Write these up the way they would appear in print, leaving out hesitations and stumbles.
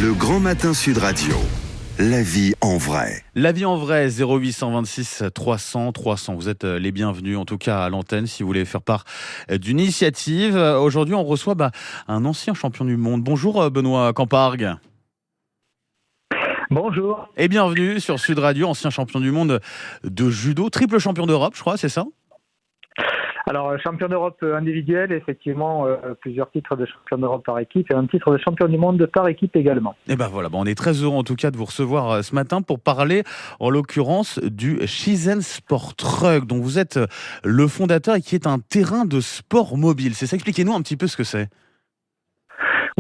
Le Grand Matin Sud Radio. La vie en vrai. La vie en vrai, 0826 300 300. Vous êtes les bienvenus, en tout cas à l'antenne, si vous voulez faire part d'une initiative. Aujourd'hui, on reçoit un ancien champion du monde. Bonjour Benoît Campargue. Bonjour. Et bienvenue sur Sud Radio, ancien champion du monde de judo, triple champion d'Europe, je crois, c'est ça ? Alors, champion d'Europe individuel, effectivement, plusieurs titres de champion d'Europe par équipe et un titre de champion du monde par équipe également. Et ben voilà, on est très heureux en tout cas de vous recevoir ce matin pour parler, en l'occurrence, du Shizen Sport Truck, dont vous êtes le fondateur et qui est un terrain de sport mobile. C'est ça, expliquez-nous un petit peu ce que c'est.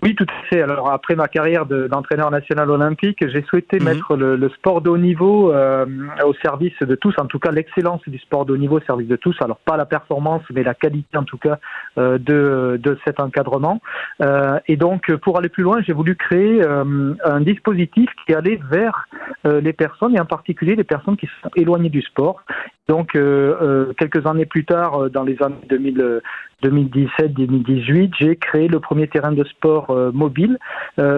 Oui, tout à fait. Alors, après ma carrière d'entraîneur national olympique, j'ai souhaité mettre le sport de haut niveau au service de tous, en tout cas l'excellence du sport de haut niveau au service de tous. Alors, pas la performance, mais la qualité, en tout cas, de cet encadrement. Et donc, pour aller plus loin, j'ai voulu créer un dispositif qui allait vers les personnes, et en particulier les personnes qui sont éloignées du sport. Donc, quelques années plus tard, dans les années 2017-2018, j'ai créé le premier terrain de sport mobile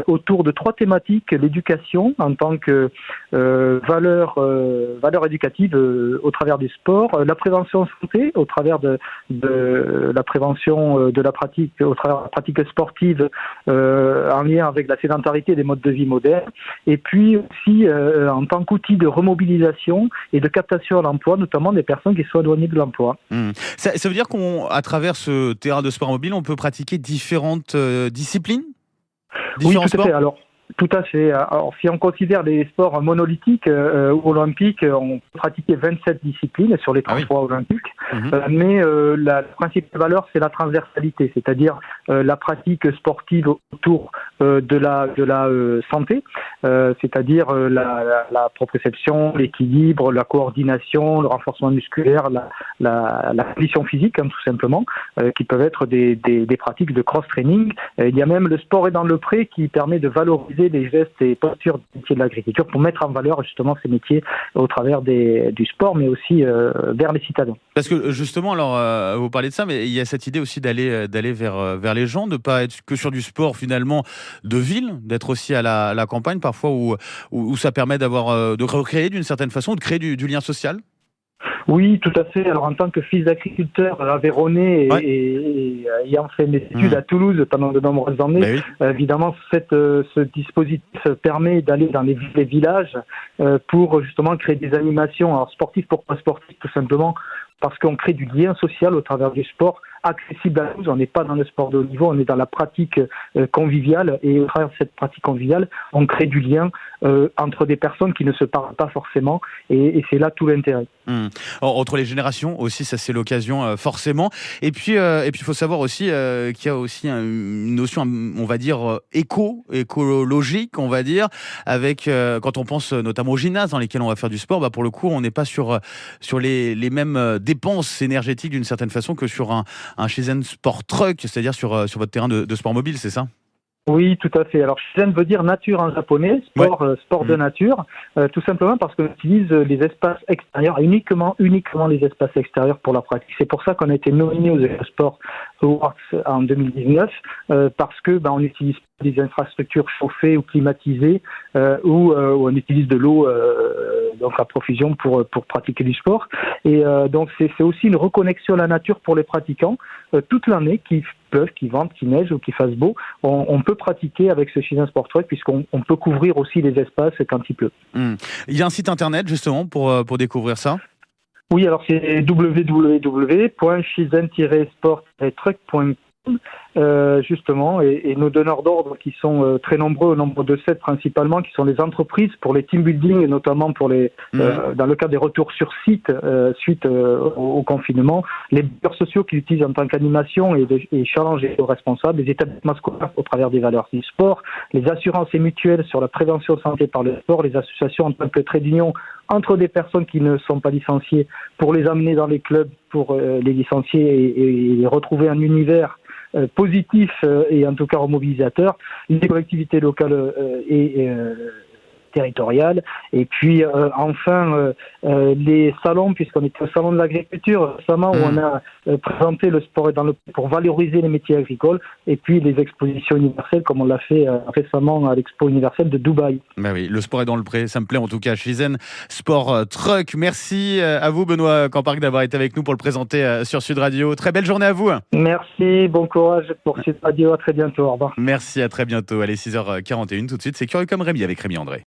autour de 3 thématiques: l'éducation en tant que valeur éducative au travers du sport, la prévention santé au travers de la prévention de la pratique, au travers de la pratique sportive en lien avec la sédentarité des modes de vie modernes, et puis aussi en tant qu'outil de remobilisation et de captation à l'emploi, notamment des personnes qui sont éloignées de l'emploi. Ça veut dire qu'à travers ce terrain de sport mobile, on peut pratiquer différentes disciplines ? Oui, tout à fait. Alors, tout à fait. Alors, si on considère les sports monolithiques ou olympiques, on peut pratiquer 27 disciplines sur les 33 olympiques. Mais la principale valeur, c'est la transversalité, c'est-à-dire la pratique sportive autour de la santé, c'est-à-dire la proprioception, l'équilibre, la coordination, le renforcement musculaire, la condition physique, tout simplement, qui peuvent être des pratiques de cross-training. Il y a même le sport est dans le pré qui permet de valoriser les gestes et postures des métiers de l'agriculture pour mettre en valeur justement ces métiers au travers du sport, mais aussi vers les citadins. Parce que justement, alors vous parlez de ça, mais il y a cette idée aussi d'aller vers les gens, de ne pas être que sur du sport finalement de ville, d'être aussi à la campagne parfois où ça permet de recréer d'une certaine façon, de créer du lien social. Oui, tout à fait. Alors, en tant que fils d'agriculteur aveyronnais et ayant fait mes études à Toulouse pendant de nombreuses années, évidemment, ce dispositif permet d'aller dans les villages pour justement créer des animations. Alors, sportif, pourquoi sportif ? Tout simplement parce qu'on crée du lien social au travers du sport accessible à tous. On n'est pas dans le sport de haut niveau, on est dans la pratique conviviale, et au travers de cette pratique conviviale, on crée du lien entre des personnes qui ne se parlent pas forcément, et c'est là tout l'intérêt. Entre les générations aussi, ça c'est l'occasion forcément. Et puis il faut savoir aussi qu'il y a aussi une notion, on va dire écologique, on va dire, avec quand on pense notamment aux gymnases dans lesquels on va faire du sport, pour le coup on n'est pas sur les mêmes dépenses énergétiques d'une certaine façon que sur un Shizen Sport Truck, c'est-à-dire sur votre terrain de sport mobile, c'est ça ? Oui, tout à fait. Alors, Shizen veut dire nature en japonais, sport de nature, tout simplement parce qu'on utilise les espaces extérieurs, uniquement les espaces extérieurs pour la pratique. C'est pour ça qu'on a été nominé aux Sport Awards en 2019, parce que on utilise des infrastructures chauffées ou climatisées, où on utilise de l'eau donc à profusion pour pratiquer du sport. Et donc c'est aussi une reconnexion à la nature pour les pratiquants toute l'année, qu'il vente, qu'il neige ou qu'il fasse beau. On peut pratiquer avec ce Shizen Sport Truck puisqu'on peut couvrir aussi les espaces quand il pleut. Il y a un site internet justement pour découvrir ça ? Oui, alors c'est www.shizen-sport-truck.com. Justement, et nos donneurs d'ordre qui sont très nombreux, au nombre de 7 principalement, qui sont les entreprises pour les team building, et notamment pour dans le cadre des retours sur site suite au confinement, les bailleurs sociaux qui l'utilisent en tant qu'animation et challenge aux responsables, les établissements scolaires au travers des valeurs du sport, les assurances et mutuelles sur la prévention santé par le sport, les associations en tant que trait d'union entre des personnes qui ne sont pas licenciées pour les amener dans les clubs, pour les licencier et retrouver un univers positif et en tout cas remobilisateur, les collectivités locales et territoriale. Et puis enfin les salons, puisqu'on était au salon de l'agriculture récemment, où on a présenté le sport dans le pré pour valoriser les métiers agricoles, et puis les expositions universelles comme on l'a fait récemment à l'expo universelle de Dubaï. Bah oui, le sport est dans le pré, ça me plaît en tout cas. Shisen Sport Truck. Merci à vous Benoît Camparc d'avoir été avec nous pour le présenter sur Sud Radio. Très belle journée à vous. Merci, bon courage pour Sud Radio, à très bientôt, au revoir. Merci, à très bientôt. Allez, 6h41 tout de suite, c'est Curieux comme Rémi avec Rémi André.